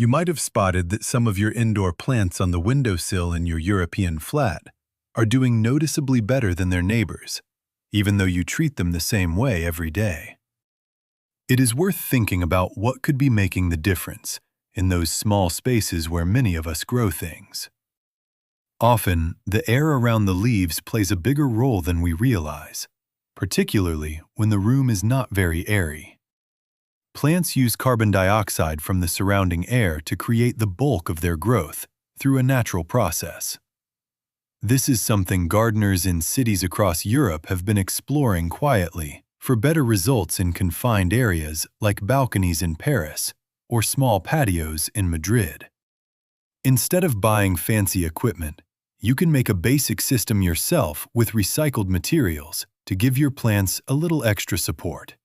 You might have spotted that some of your indoor plants on the windowsill in your European flat are doing noticeably better than their neighbors, even though you treat them the same way every day. It is worth thinking about what could be making the difference in those small spaces where many of us grow things. Often, the air around the leaves plays a bigger role than we realize, particularly when the room is not very airy. Plants use carbon dioxide from the surrounding air to create the bulk of their growth through a natural process. This is something gardeners in cities across Europe have been exploring quietly for better results in confined areas like balconies in Paris or small patios in Madrid. Instead of buying fancy equipment, you can make a basic system yourself with recycled materials to give your plants a little extra support.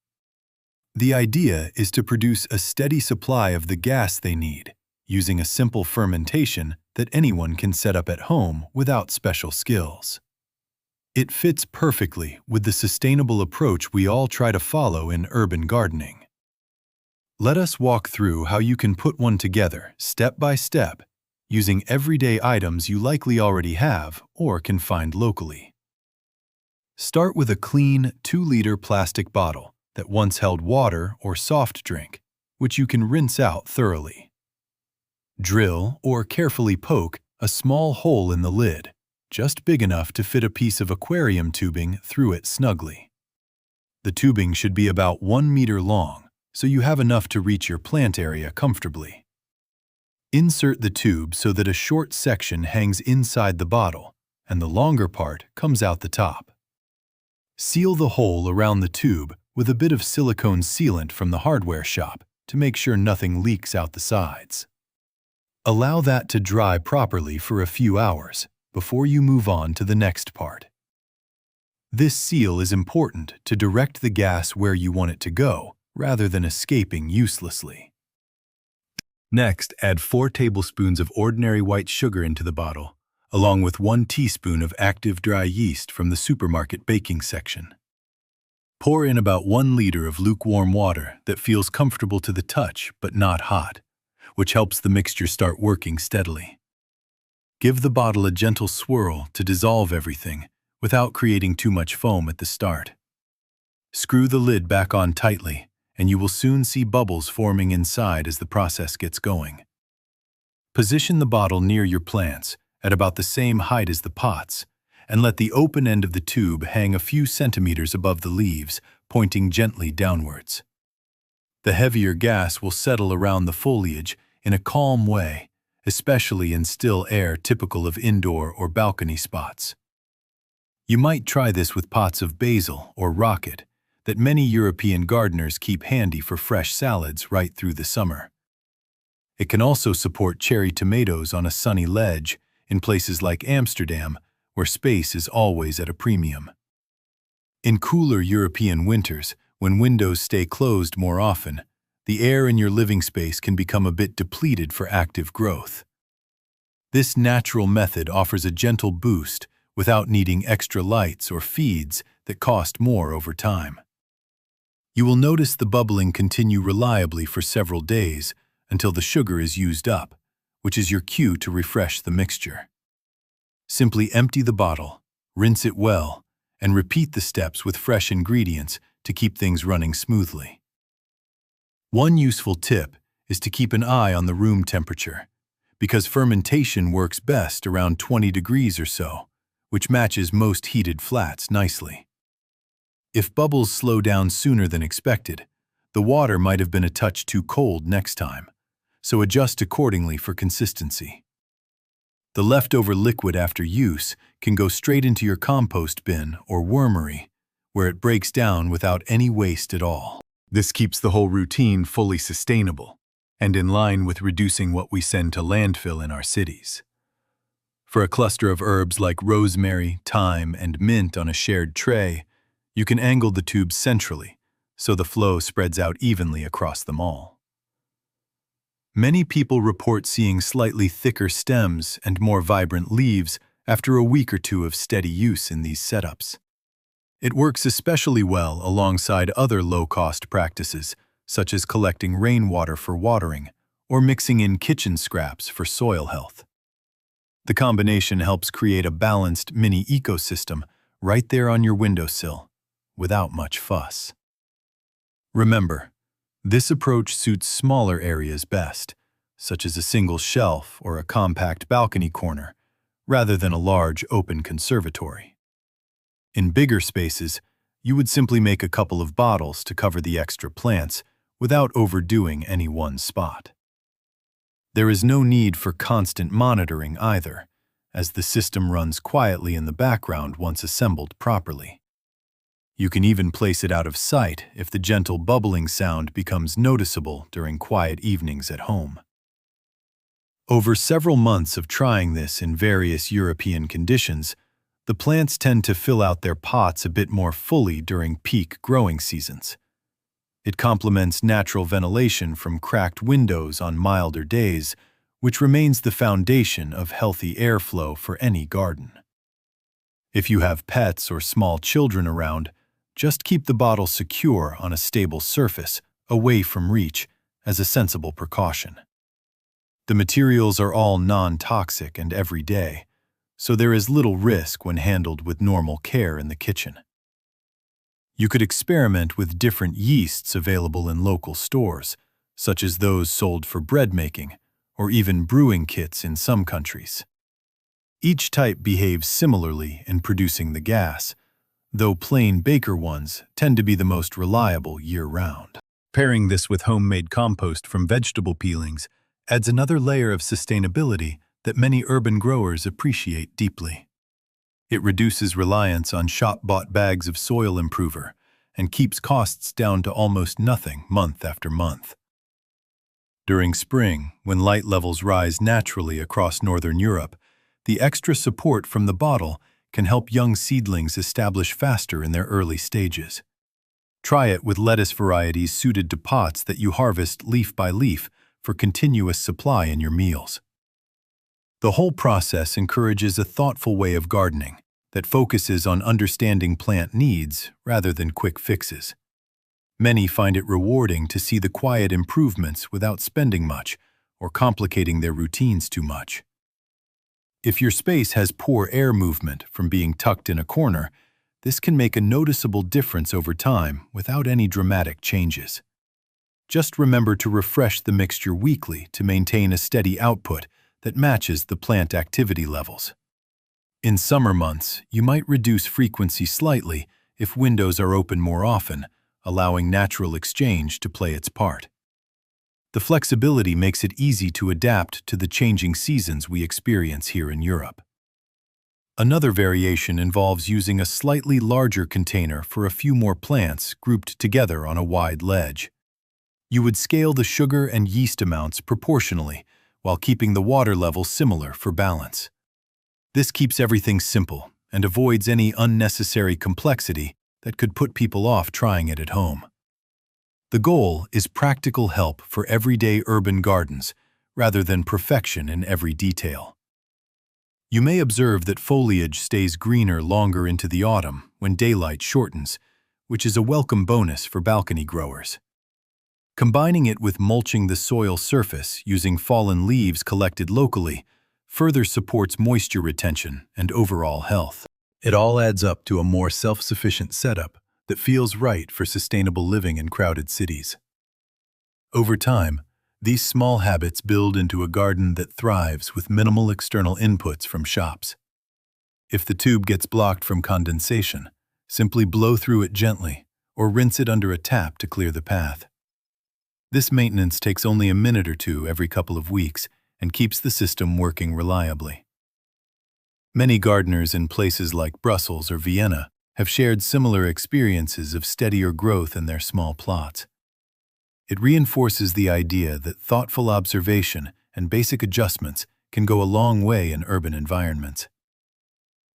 The idea is to produce a steady supply of the gas they need, using a simple fermentation that anyone can set up at home without special skills. It fits perfectly with the sustainable approach we all try to follow in urban gardening. Let us walk through how you can put one together step by step, using everyday items you likely already have or can find locally. Start with a clean 2-liter plastic bottle that once held water or soft drink, which you can rinse out thoroughly. Drill or carefully poke a small hole in the lid, just big enough to fit a piece of aquarium tubing through it snugly. The tubing should be about 1 meter long, so you have enough to reach your plant area comfortably. Insert the tube so that a short section hangs inside the bottle, and the longer part comes out the top. Seal the hole around the tube with a bit of silicone sealant from the hardware shop to make sure nothing leaks out the sides. Allow that to dry properly for a few hours before you move on to the next part. This seal is important to direct the gas where you want it to go, rather than escaping uselessly. Next, add 4 tablespoons of ordinary white sugar into the bottle, along with 1 teaspoon of active dry yeast from the supermarket baking section. Pour in about 1 liter of lukewarm water that feels comfortable to the touch but not hot, which helps the mixture start working steadily. Give the bottle a gentle swirl to dissolve everything without creating too much foam at the start. Screw the lid back on tightly, and you will soon see bubbles forming inside as the process gets going. Position the bottle near your plants at about the same height as the pots, and let the open end of the tube hang a few centimeters above the leaves, pointing gently downwards. The heavier gas will settle around the foliage in a calm way, especially in still air typical of indoor or balcony spots. You might try this with pots of basil or rocket that many European gardeners keep handy for fresh salads right through the summer. It can also support cherry tomatoes on a sunny ledge in places like Amsterdam, where space is always at a premium. In cooler European winters, when windows stay closed more often, the air in your living space can become a bit depleted for active growth. This natural method offers a gentle boost without needing extra lights or feeds that cost more over time. You will notice the bubbling continue reliably for several days until the sugar is used up, which is your cue to refresh the mixture. Simply empty the bottle, rinse it well, and repeat the steps with fresh ingredients to keep things running smoothly. One useful tip is to keep an eye on the room temperature, because fermentation works best around 20 degrees or so, which matches most heated flats nicely. If bubbles slow down sooner than expected, the water might have been a touch too cold next time, so adjust accordingly for consistency. The leftover liquid after use can go straight into your compost bin or wormery, where it breaks down without any waste at all. This keeps the whole routine fully sustainable and in line with reducing what we send to landfill in our cities. For a cluster of herbs like rosemary, thyme, and mint on a shared tray, you can angle the tubes centrally so the flow spreads out evenly across them all. Many people report seeing slightly thicker stems and more vibrant leaves after a week or two of steady use in these setups. It works especially well alongside other low-cost practices, such as collecting rainwater for watering or mixing in kitchen scraps for soil health. The combination helps create a balanced mini ecosystem right there on your windowsill, without much fuss. Remember, this approach suits smaller areas best, such as a single shelf or a compact balcony corner, rather than a large open conservatory. In bigger spaces, you would simply make a couple of bottles to cover the extra plants without overdoing any one spot. There is no need for constant monitoring either, as the system runs quietly in the background once assembled properly. You can even place it out of sight if the gentle bubbling sound becomes noticeable during quiet evenings at home. Over several months of trying this in various European conditions, the plants tend to fill out their pots a bit more fully during peak growing seasons. It complements natural ventilation from cracked windows on milder days, which remains the foundation of healthy airflow for any garden. If you have pets or small children around, just keep the bottle secure on a stable surface, away from reach, as a sensible precaution. The materials are all non-toxic and everyday, so there is little risk when handled with normal care in the kitchen. You could experiment with different yeasts available in local stores, such as those sold for bread making, or even brewing kits in some countries. Each type behaves similarly in producing the gas, though plain baker ones tend to be the most reliable year-round. Pairing this with homemade compost from vegetable peelings adds another layer of sustainability that many urban growers appreciate deeply. It reduces reliance on shop-bought bags of soil improver and keeps costs down to almost nothing month after month. During spring, when light levels rise naturally across northern Europe, the extra support from the bottle can help young seedlings establish faster in their early stages. Try it with lettuce varieties suited to pots that you harvest leaf by leaf for continuous supply in your meals. The whole process encourages a thoughtful way of gardening that focuses on understanding plant needs rather than quick fixes. Many find it rewarding to see the quiet improvements without spending much or complicating their routines too much. If your space has poor air movement from being tucked in a corner, this can make a noticeable difference over time without any dramatic changes. Just remember to refresh the mixture weekly to maintain a steady output that matches the plant activity levels. In summer months, you might reduce frequency slightly if windows are open more often, allowing natural exchange to play its part. The flexibility makes it easy to adapt to the changing seasons we experience here in Europe. Another variation involves using a slightly larger container for a few more plants grouped together on a wide ledge. You would scale the sugar and yeast amounts proportionally, while keeping the water level similar for balance. This keeps everything simple and avoids any unnecessary complexity that could put people off trying it at home. The goal is practical help for everyday urban gardens rather than perfection in every detail. You may observe that foliage stays greener longer into the autumn when daylight shortens, which is a welcome bonus for balcony growers. Combining it with mulching the soil surface using fallen leaves collected locally further supports moisture retention and overall health. It all adds up to a more self-sufficient setup that feels right for sustainable living in crowded cities. Over time, these small habits build into a garden that thrives with minimal external inputs from shops. If the tube gets blocked from condensation, simply blow through it gently or rinse it under a tap to clear the path. This maintenance takes only a minute or two every couple of weeks and keeps the system working reliably. Many gardeners in places like Brussels or Vienna have shared similar experiences of steadier growth in their small plots. It reinforces the idea that thoughtful observation and basic adjustments can go a long way in urban environments.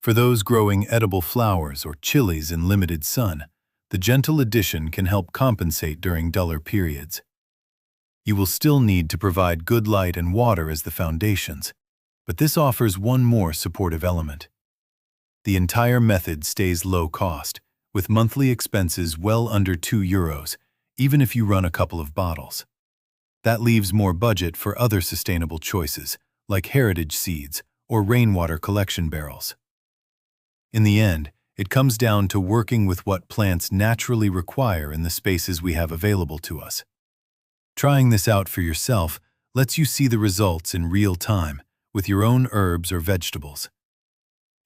For those growing edible flowers or chilies in limited sun, the gentle addition can help compensate during duller periods. You will still need to provide good light and water as the foundations, but this offers one more supportive element. The entire method stays low cost, with monthly expenses well under €2, even if you run a couple of bottles. That leaves more budget for other sustainable choices, like heritage seeds or rainwater collection barrels. In the end, it comes down to working with what plants naturally require in the spaces we have available to us. Trying this out for yourself lets you see the results in real time with your own herbs or vegetables.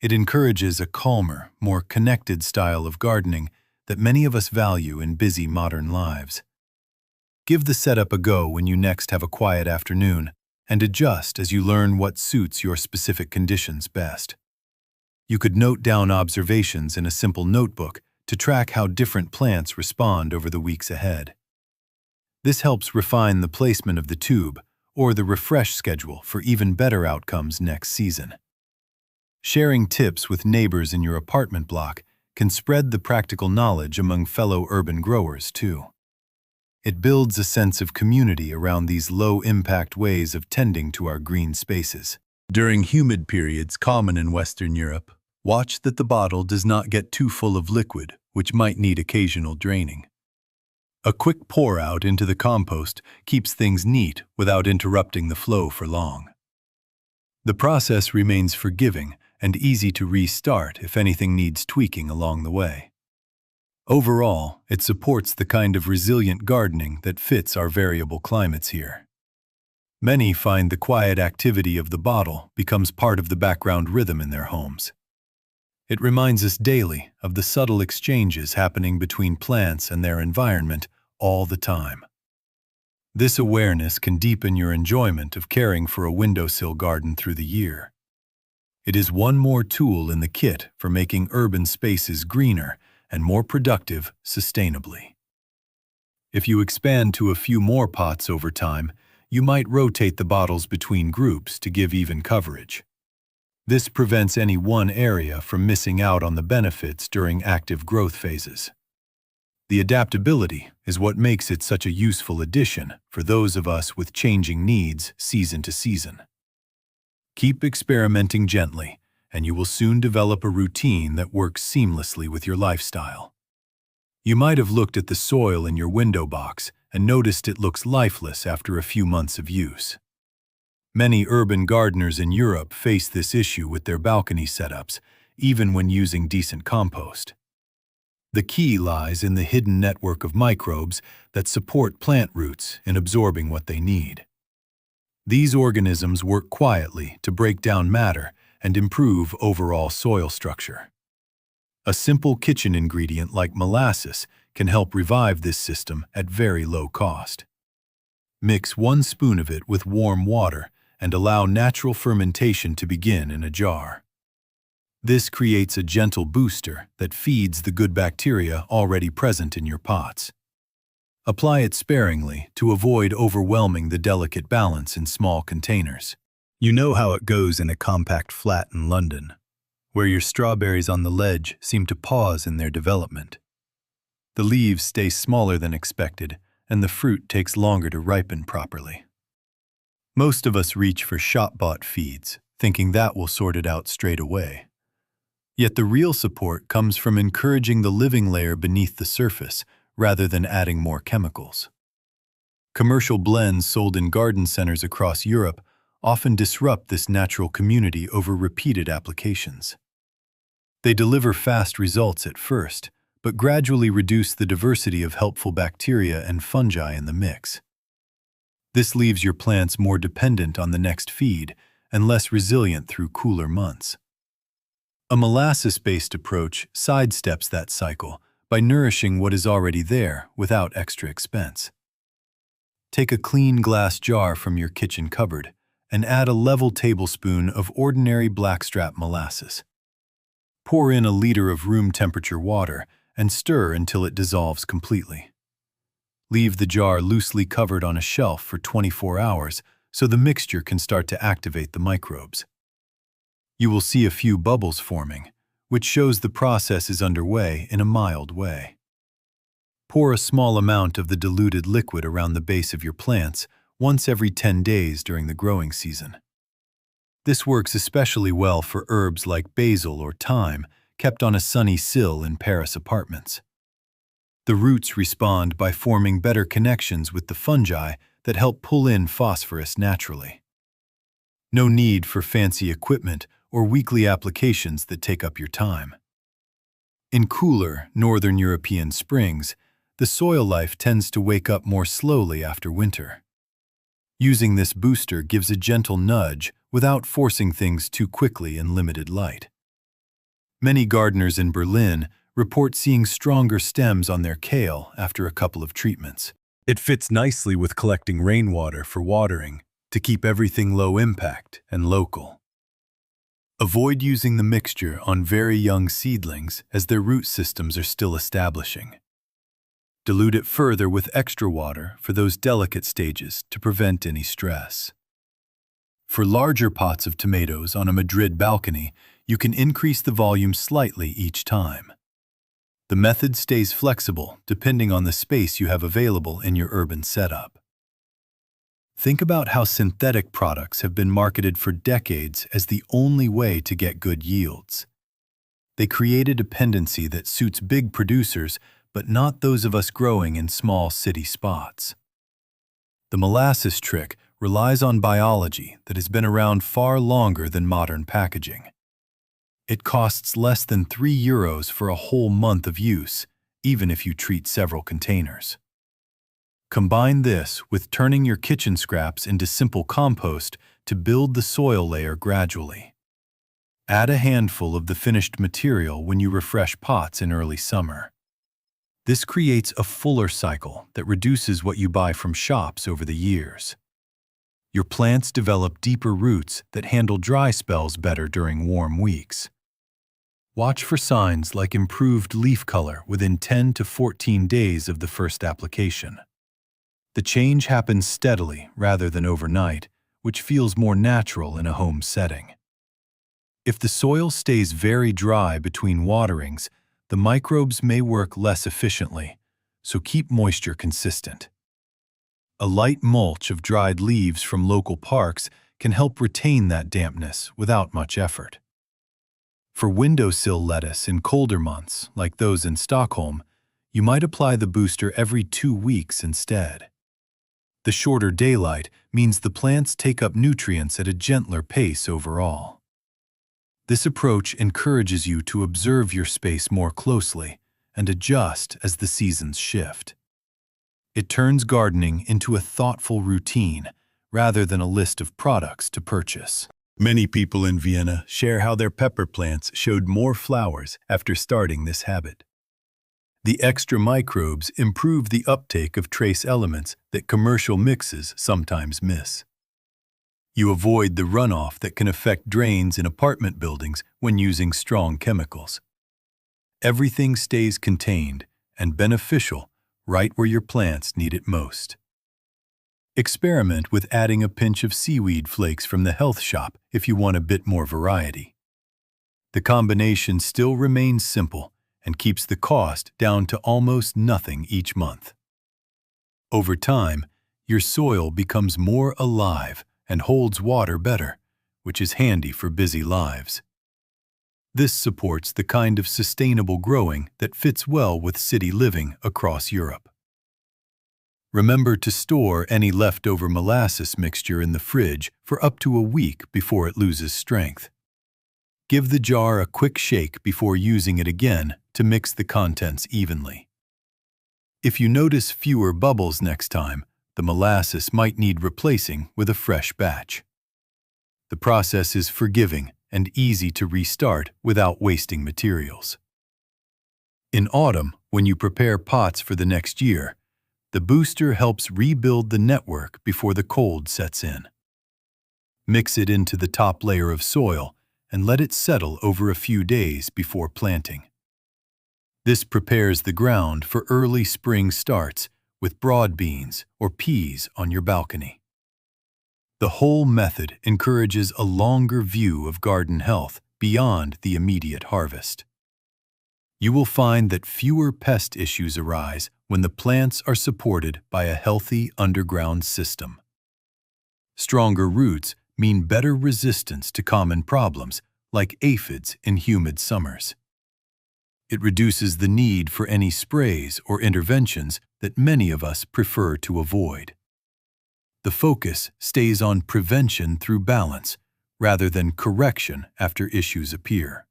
It encourages a calmer, more connected style of gardening that many of us value in busy modern lives. Give the setup a go when you next have a quiet afternoon, and adjust as you learn what suits your specific conditions best. You could note down observations in a simple notebook to track how different plants respond over the weeks ahead. This helps refine the placement of the tube or the refresh schedule for even better outcomes next season. Sharing tips with neighbors in your apartment block can spread the practical knowledge among fellow urban growers too. It builds a sense of community around these low-impact ways of tending to our green spaces. During humid periods common in Western Europe, watch that the bottle does not get too full of liquid, which might need occasional draining. A quick pour out into the compost keeps things neat without interrupting the flow for long. The process remains forgiving and easy to restart if anything needs tweaking along the way. Overall, it supports the kind of resilient gardening that fits our variable climates here. Many find the quiet activity of the bottle becomes part of the background rhythm in their homes. It reminds us daily of the subtle exchanges happening between plants and their environment all the time. This awareness can deepen your enjoyment of caring for a windowsill garden through the year. It is one more tool in the kit for making urban spaces greener and more productive sustainably. If you expand to a few more pots over time, you might rotate the bottles between groups to give even coverage. This prevents any one area from missing out on the benefits during active growth phases. The adaptability is what makes it such a useful addition for those of us with changing needs season to season. Keep experimenting gently, and you will soon develop a routine that works seamlessly with your lifestyle. You might have looked at the soil in your window box and noticed it looks lifeless after a few months of use. Many urban gardeners in Europe face this issue with their balcony setups, even when using decent compost. The key lies in the hidden network of microbes that support plant roots in absorbing what they need. These organisms work quietly to break down matter and improve overall soil structure. A simple kitchen ingredient like molasses can help revive this system at very low cost. Mix 1 spoon of it with warm water and allow natural fermentation to begin in a jar. This creates a gentle booster that feeds the good bacteria already present in your pots. Apply it sparingly to avoid overwhelming the delicate balance in small containers. You know how it goes in a compact flat in London, where your strawberries on the ledge seem to pause in their development. The leaves stay smaller than expected, and the fruit takes longer to ripen properly. Most of us reach for shop-bought feeds, thinking that will sort it out straight away. Yet the real support comes from encouraging the living layer beneath the surface rather than adding more chemicals. Commercial blends sold in garden centers across Europe often disrupt this natural community over repeated applications. They deliver fast results at first, but gradually reduce the diversity of helpful bacteria and fungi in the mix. This leaves your plants more dependent on the next feed and less resilient through cooler months. A molasses-based approach sidesteps that cycle by nourishing what is already there without extra expense. Take a clean glass jar from your kitchen cupboard and add a level tablespoon of ordinary blackstrap molasses. Pour in a liter of room temperature water and stir until it dissolves completely. Leave the jar loosely covered on a shelf for 24 hours so the mixture can start to activate the microbes. You will see a few bubbles forming, which shows the process is underway in a mild way. Pour a small amount of the diluted liquid around the base of your plants once every 10 days during the growing season. This works especially well for herbs like basil or thyme kept on a sunny sill in Paris apartments. The roots respond by forming better connections with the fungi that help pull in phosphorus naturally. No need for fancy equipment or weekly applications that take up your time. In cooler, northern European springs, the soil life tends to wake up more slowly after winter. Using this booster gives a gentle nudge without forcing things too quickly in limited light. Many gardeners in Berlin report seeing stronger stems on their kale after a couple of treatments. It fits nicely with collecting rainwater for watering to keep everything low impact and local. Avoid using the mixture on very young seedlings as their root systems are still establishing. Dilute it further with extra water for those delicate stages to prevent any stress. For larger pots of tomatoes on a Madrid balcony, you can increase the volume slightly each time. The method stays flexible depending on the space you have available in your urban setup. Think about how synthetic products have been marketed for decades as the only way to get good yields. They create a dependency that suits big producers, but not those of us growing in small city spots. The molasses trick relies on biology that has been around far longer than modern packaging. It costs less than €3 for a whole month of use, even if you treat several containers. Combine this with turning your kitchen scraps into simple compost to build the soil layer gradually. Add a handful of the finished material when you refresh pots in early summer. This creates a fuller cycle that reduces what you buy from shops over the years. Your plants develop deeper roots that handle dry spells better during warm weeks. Watch for signs like improved leaf color within 10 to 14 days of the first application. The change happens steadily rather than overnight, which feels more natural in a home setting. If the soil stays very dry between waterings, the microbes may work less efficiently, so keep moisture consistent. A light mulch of dried leaves from local parks can help retain that dampness without much effort. For windowsill lettuce in colder months, like those in Stockholm, you might apply the booster every 2 weeks instead. The shorter daylight means the plants take up nutrients at a gentler pace overall. This approach encourages you to observe your space more closely and adjust as the seasons shift. It turns gardening into a thoughtful routine rather than a list of products to purchase. Many people in Vienna share how their pepper plants showed more flowers after starting this habit. The extra microbes improve the uptake of trace elements that commercial mixes sometimes miss. You avoid the runoff that can affect drains in apartment buildings when using strong chemicals. Everything stays contained and beneficial right where your plants need it most. Experiment with adding a pinch of seaweed flakes from the health shop if you want a bit more variety. The combination still remains simple and keeps the cost down to almost nothing each month. Over time, your soil becomes more alive and holds water better, which is handy for busy lives. This supports the kind of sustainable growing that fits well with city living across Europe. Remember to store any leftover molasses mixture in the fridge for up to a week before it loses strength. Give the jar a quick shake before using it again to mix the contents evenly. If you notice fewer bubbles next time, the molasses might need replacing with a fresh batch. The process is forgiving and easy to restart without wasting materials. In autumn, when you prepare pots for the next year, the booster helps rebuild the network before the cold sets in. Mix it into the top layer of soil and let it settle over a few days before planting. This prepares the ground for early spring starts with broad beans or peas on your balcony. The whole method encourages a longer view of garden health beyond the immediate harvest. You will find that fewer pest issues arise when the plants are supported by a healthy underground system. Stronger roots mean better resistance to common problems like aphids in humid summers. It reduces the need for any sprays or interventions that many of us prefer to avoid. The focus stays on prevention through balance, rather than correction after issues appear.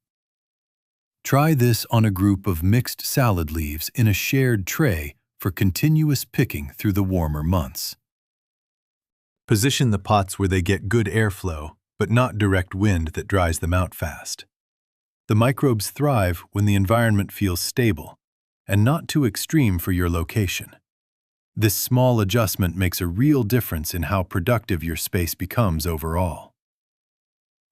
Try this on a group of mixed salad leaves in a shared tray for continuous picking through the warmer months. Position the pots where they get good airflow, but not direct wind that dries them out fast. The microbes thrive when the environment feels stable and not too extreme for your location. This small adjustment makes a real difference in how productive your space becomes overall.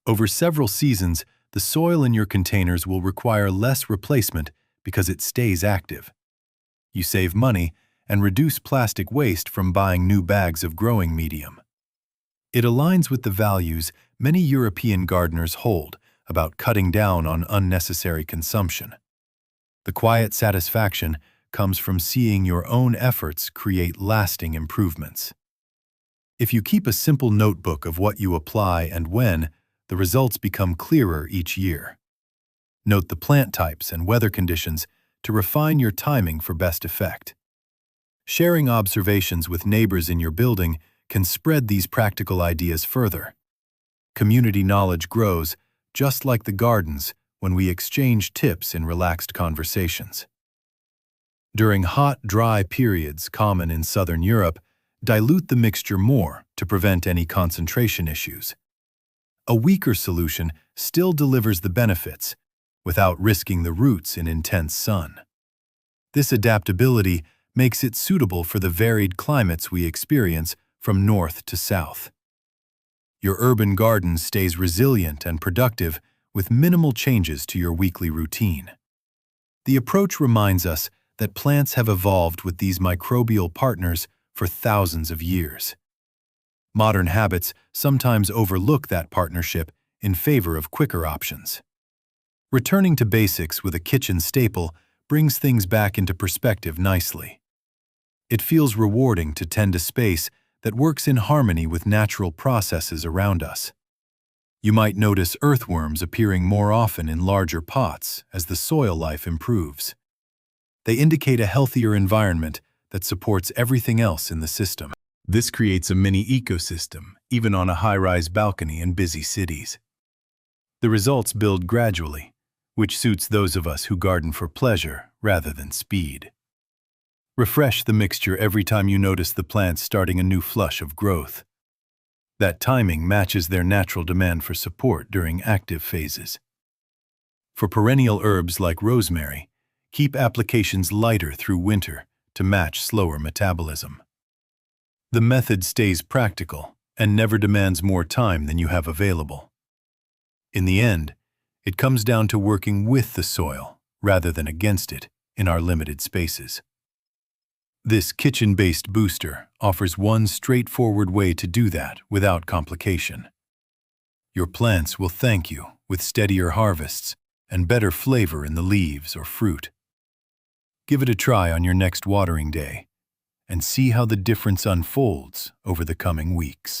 Over several seasons, the soil in your containers will require less replacement because it stays active. You save money and reduce plastic waste from buying new bags of growing medium. It aligns with the values many European gardeners hold about cutting down on unnecessary consumption. The quiet satisfaction comes from seeing your own efforts create lasting improvements. If you keep a simple notebook of what you apply and when, the results become clearer each year. Note the plant types and weather conditions to refine your timing for best effect. Sharing observations with neighbors in your building can spread these practical ideas further. Community knowledge grows, just like the gardens, when we exchange tips in relaxed conversations. During hot, dry periods common in Southern Europe, dilute the mixture more to prevent any concentration issues. A weaker solution still delivers the benefits without risking the roots in intense sun. This adaptability makes it suitable for the varied climates we experience from north to south. Your urban garden stays resilient and productive with minimal changes to your weekly routine. The approach reminds us that plants have evolved with these microbial partners for thousands of years. Modern habits sometimes overlook that partnership in favor of quicker options. Returning to basics with a kitchen staple brings things back into perspective nicely. It feels rewarding to tend a space that works in harmony with natural processes around us. You might notice earthworms appearing more often in larger pots as the soil life improves. They indicate a healthier environment that supports everything else in the system. This creates a mini ecosystem, even on a high-rise balcony in busy cities. The results build gradually, which suits those of us who garden for pleasure rather than speed. Refresh the mixture every time you notice the plants starting a new flush of growth. That timing matches their natural demand for support during active phases. For perennial herbs like rosemary, keep applications lighter through winter to match slower metabolism. The method stays practical and never demands more time than you have available. In the end, it comes down to working with the soil rather than against it in our limited spaces. This kitchen-based booster offers one straightforward way to do that without complication. Your plants will thank you with steadier harvests and better flavor in the leaves or fruit. Give it a try on your next watering day and see how the difference unfolds over the coming weeks.